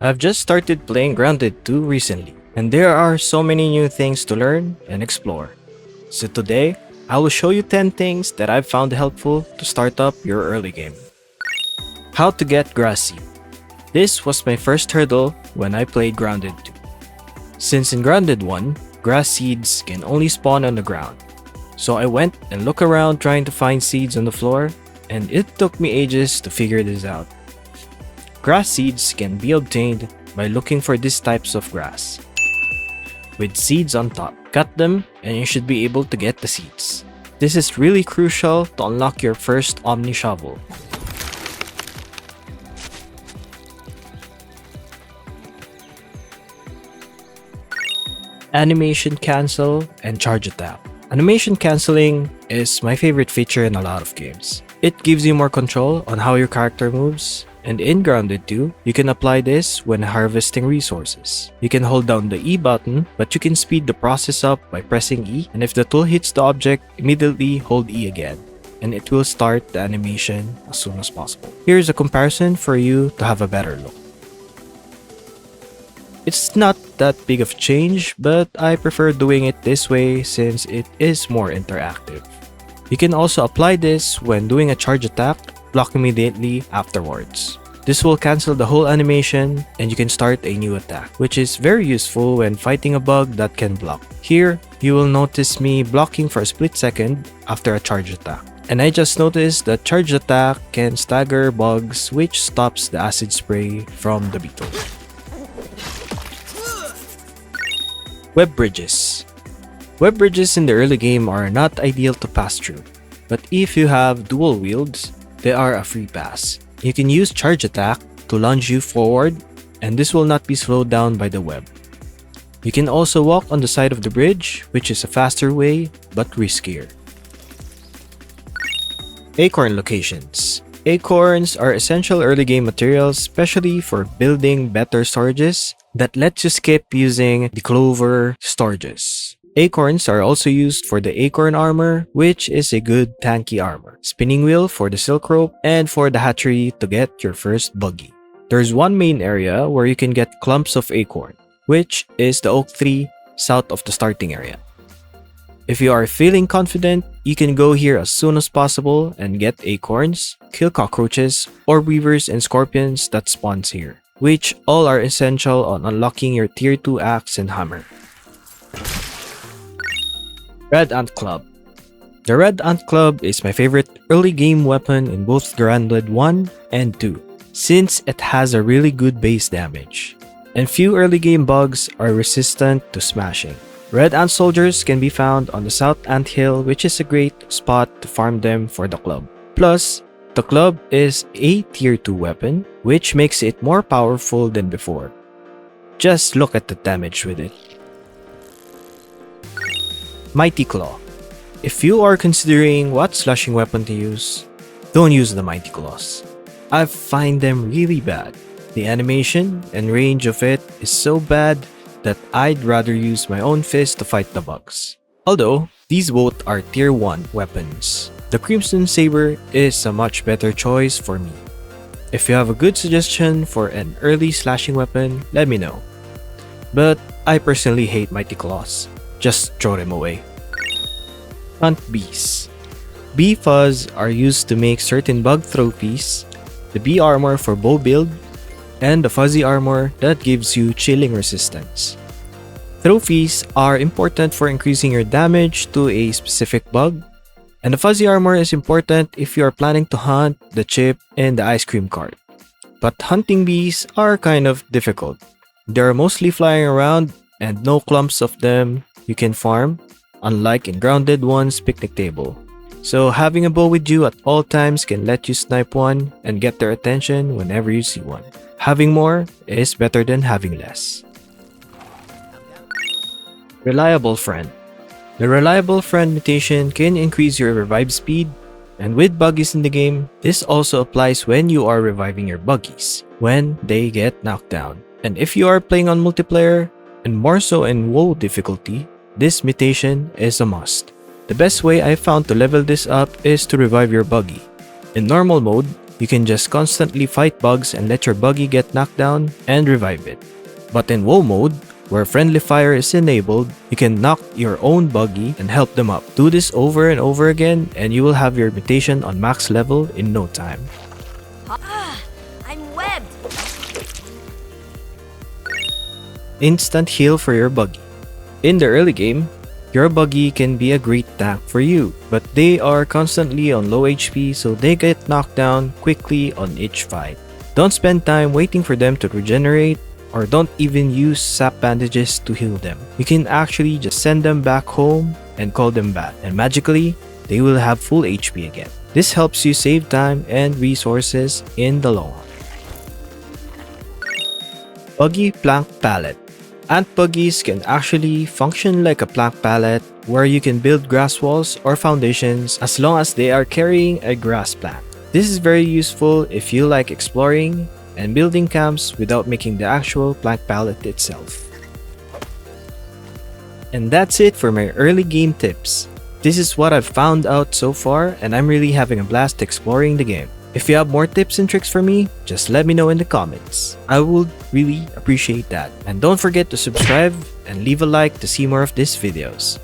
I've just started playing Grounded 2 recently, and there are so many new things to learn and explore. So today, I will show you 10 things that I've found helpful to start up your early game. How to get grass seed. This was my first hurdle when I played Grounded 2. Since in Grounded 1, grass seeds can only spawn on the ground. So I went and looked around trying to find seeds on the floor, and it took me ages to figure this out. Grass seeds can be obtained by looking for these types of grass, with seeds on top. Cut them and you should be able to get the seeds. This is really crucial to unlock your first Omni Shovel. Animation cancel and charge attack. Animation cancelling is my favorite feature in a lot of games. It gives you more control on how your character moves, and in Grounded 2, you can apply this when harvesting resources. You can hold down the E button, but you can speed the process up by pressing E, and if the tool hits the object, immediately hold E again, and it will start the animation as soon as possible. Here's a comparison for you to have a better look. It's not that big of a change, but I prefer doing it this way since it is more interactive. You can also apply this when doing a charge attack, block immediately afterwards. This will cancel the whole animation and you can start a new attack, which is very useful when fighting a bug that can block. Here, you will notice me blocking for a split second after a charge attack. And I just noticed that charge attack can stagger bugs, which stops the acid spray from the beetle. Web bridges. Web bridges in the early game are not ideal to pass through, but if you have dual wields, they are a free pass. You can use charge attack to launch you forward, and this will not be slowed down by the web. You can also walk on the side of the bridge, which is a faster way, but riskier. Acorn locations. Acorns are essential early game materials, especially for building better storages that lets you skip using the clover storages. Acorns are also used for the acorn armor, which is a good tanky armor, spinning wheel for the silk rope, and for the hatchery to get your first buggy. There's one main area where you can get clumps of acorn, which is the oak tree south of the starting area. If you are feeling confident, you can go here as soon as possible and get acorns, kill cockroaches, or weavers and scorpions that spawns here, which all are essential on unlocking your tier 2 axe and hammer. Red Ant Club. The Red Ant Club is my favorite early game weapon in both Grounded 1 and 2, since it has a really good base damage, and few early game bugs are resistant to smashing. Red Ant soldiers can be found on the South Ant Hill, which is a great spot to farm them for the club. Plus, the club is a tier 2 weapon, which makes it more powerful than before. Just look at the damage with it. Mighty Claw. If you are considering what slashing weapon to use, don't use the Mighty Claws. I find them really bad. The animation and range of it is so bad that I'd rather use my own fist to fight the bugs. Although, these both are tier 1 weapons. The Crimson Saber is a much better choice for me. If you have a good suggestion for an early slashing weapon, let me know. But I personally hate Mighty Claws. Just throw them away. Hunt bees. Bee fuzz are used to make certain bug trophies, the bee armor for bow build, and the fuzzy armor that gives you chilling resistance. Trophies are important for increasing your damage to a specific bug, and the fuzzy armor is important if you are planning to hunt the chip in the ice cream cart. But hunting bees are kind of difficult. They are mostly flying around and no clumps of them you can farm, unlike in Grounded 1's picnic table. So having a bow with you at all times can let you snipe one and get their attention whenever you see one. Having more is better than having less. Reliable Friend. The Reliable Friend mutation can increase your revive speed, and with buggies in the game, this also applies when you are reviving your buggies, when they get knocked down. And if you are playing on multiplayer, and more so in WoW difficulty, this mutation is a must. The best way I found to level this up is to revive your buggy. In normal mode, you can just constantly fight bugs and let your buggy get knocked down and revive it. But in WoW mode, where friendly fire is enabled, you can knock your own buggy and help them up. Do this over and over again and you will have your mutation on max level in no time. I'm webbed. Instant heal for your buggy. In the early game, your buggy can be a great tank for you, but they are constantly on low HP so they get knocked down quickly on each fight. Don't spend time waiting for them to regenerate, or don't even use sap bandages to heal them. You can actually just send them back home and call them back, and magically, they will have full HP again. This helps you save time and resources in the long run. Buggy Plank Pallet. Ant buggies can actually function like a plank pallet where you can build grass walls or foundations as long as they are carrying a grass plank. This is very useful if you like exploring and building camps without making the actual plank pallet itself. And that's it for my early game tips. This is what I've found out so far and I'm really having a blast exploring the game. If you have more tips and tricks for me, just let me know in the comments. I would really appreciate that. And don't forget to subscribe and leave a like to see more of these videos.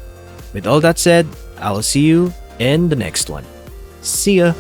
With all that said, I will see you in the next one. See ya!